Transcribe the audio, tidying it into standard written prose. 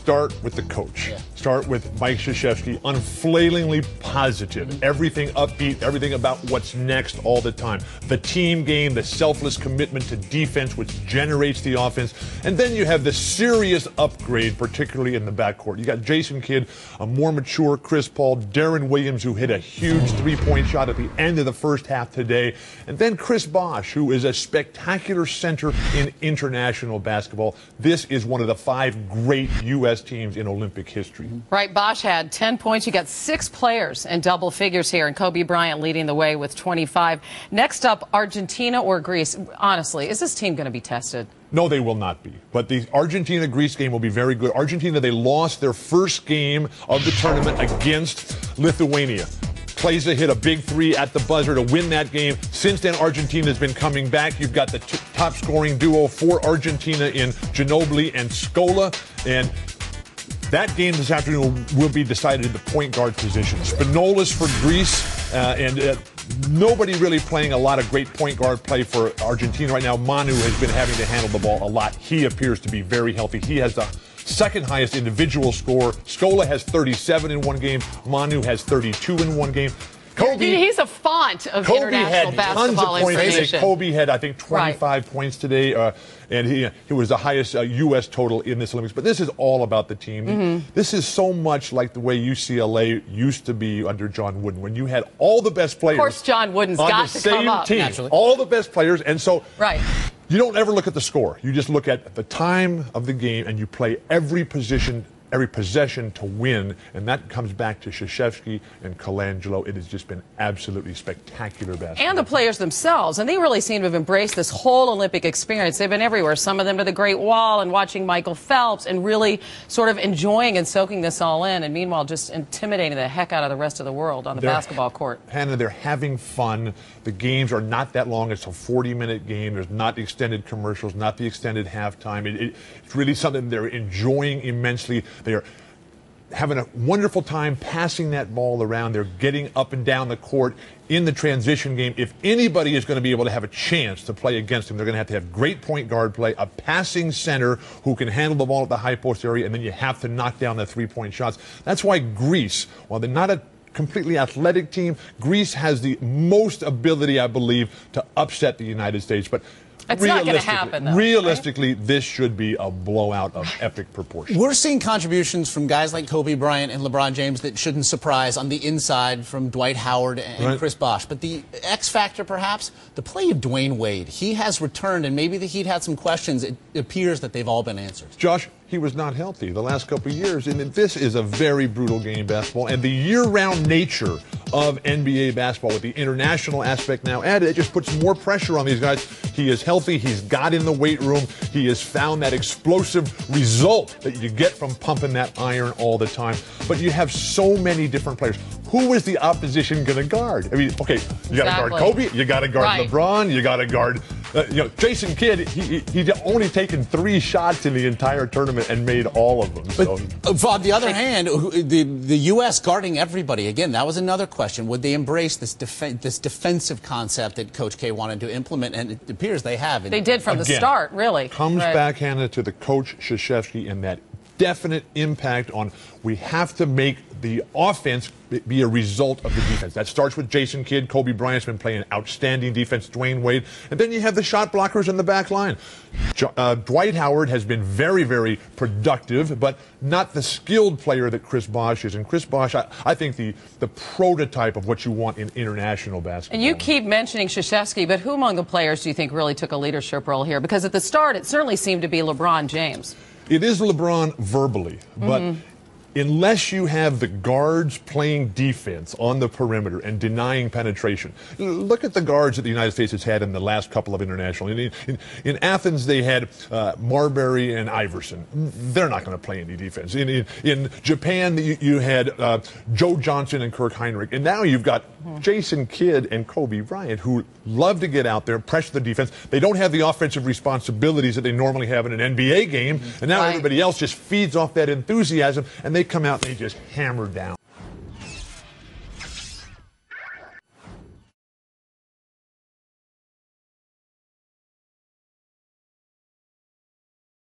start with the coach. Start with Mike Krzyzewski, unflailingly positive, everything upbeat, everything about what's next all the time. The team game, the selfless commitment to defense, which generates the offense. And then you have the serious upgrade, particularly in the backcourt. You got Jason Kidd, a more mature Chris Paul, Darren Williams, who hit a huge three-point shot at the end of the first half today, and then Chris Bosh, who is a spectacular center in international basketball. This is one of the 5 great U.S. teams in Olympic history. Right, Bosh had 10 points. You got 6 players in double figures here, and Kobe Bryant leading the way with 25. Next up, Argentina or Greece. Honestly, is this team going to be tested? No, they will not be. But the Argentina-Greece game will be very good. Argentina, they lost their first game of the tournament against Lithuania. Kleza hit a big 3 at the buzzer to win that game. Since then, Argentina has been coming back. You've got the top-scoring duo for Argentina in Ginobili and Scola. And that game this afternoon will be decided in the point guard position. Spinolas for Greece, and nobody really playing a lot of great point guard play for Argentina right now. Manu has been having to handle the ball a lot. He appears to be very healthy. He has the second highest individual score. Scola has 37 in one game. Manu has 32 in one game. Kobe, he's a font of international basketball information. Kobe had, I think, 25 points today, and he was the highest U.S. total in this Olympics. But this is all about the team. This is so much like the way UCLA used to be under John Wooden, when you had all the best players. Of course, John Wooden's got to come up. Team, naturally. all the best players, and so right. You don't ever look at the score. You just look at the time of the game, and you play every position, every possession to win, and that comes back to Krzyzewski and Colangelo. It has just been absolutely spectacular basketball. And the players themselves, and they really seem to have embraced this whole Olympic experience. They've been everywhere, some of them to the Great Wall and watching Michael Phelps and really sort of enjoying and soaking this all in, and meanwhile just intimidating the heck out of the rest of the world on the basketball court. Hannah, they're having fun. The games are not that long. It's a 40-minute game. There's not the extended commercials, not the extended halftime. It's really something they're enjoying immensely. They are having a wonderful time passing that ball around. They're getting up and down the court in the transition game. If anybody is going to be able to have a chance to play against them, they're going to have great point guard play, a passing center who can handle the ball at the high post area, and then you have to knock down the three-point shots. That's why Greece, while they're not a completely athletic team, Greece has the most ability, I believe, to upset the United States. But it's not going to happen, though. Realistically, right? This should be a blowout of epic proportions. We're seeing contributions from guys like Kobe Bryant and LeBron James that shouldn't surprise on the inside from Dwight Howard and Chris Bosh. But the X factor, perhaps, the play of Dwayne Wade. He has returned, and maybe the Heat had some questions. It appears that they've all been answered. Josh, he was not healthy the last couple of years, and this is a very brutal game, basketball, and the year-round nature of NBA basketball with the international aspect now added, it just puts more pressure on these guys. He is healthy. He's got in the weight room. He has found that explosive result that you get from pumping that iron all the time. But you have so many different players. Who is the opposition going to guard? I mean, okay, you got to guard Kobe, you got to guard LeBron, you got to guard, Jason Kidd. He's only taken 3 shots in the entire tournament and made all of them. But on the other hand, the U.S. guarding everybody, again, that was another question. Would they embrace this defensive concept that Coach K wanted to implement? And it appears they have. They did from the start, really. Comes back, Hannah, to the coach Krzyzewski and that definite impact on we have to make the offense be a result of the defense. That starts with Jason Kidd. Kobe Bryant's been playing outstanding defense, Dwayne Wade. And then you have the shot blockers in the back line. Dwight Howard has been very, very productive, but not the skilled player that Chris Bosh is. And Chris Bosh, I think the prototype of what you want in international basketball. And you keep mentioning Krzyzewski, but who among the players do you think really took a leadership role here? Because at the start, it certainly seemed to be LeBron James. It is LeBron verbally, but unless you have the guards playing defense on the perimeter and denying penetration. Look at the guards that the United States has had in the last couple of international. In Athens, they had Marbury and Iverson. They're not going to play any defense. In Japan, you had Joe Johnson and Kirk Heinrich. And now you've got Jason Kidd and Kobe Bryant, who love to get out there, pressure the defense. They don't have the offensive responsibilities that they normally have in an NBA game. And now everybody else just feeds off that enthusiasm, and they come out and they just hammer down.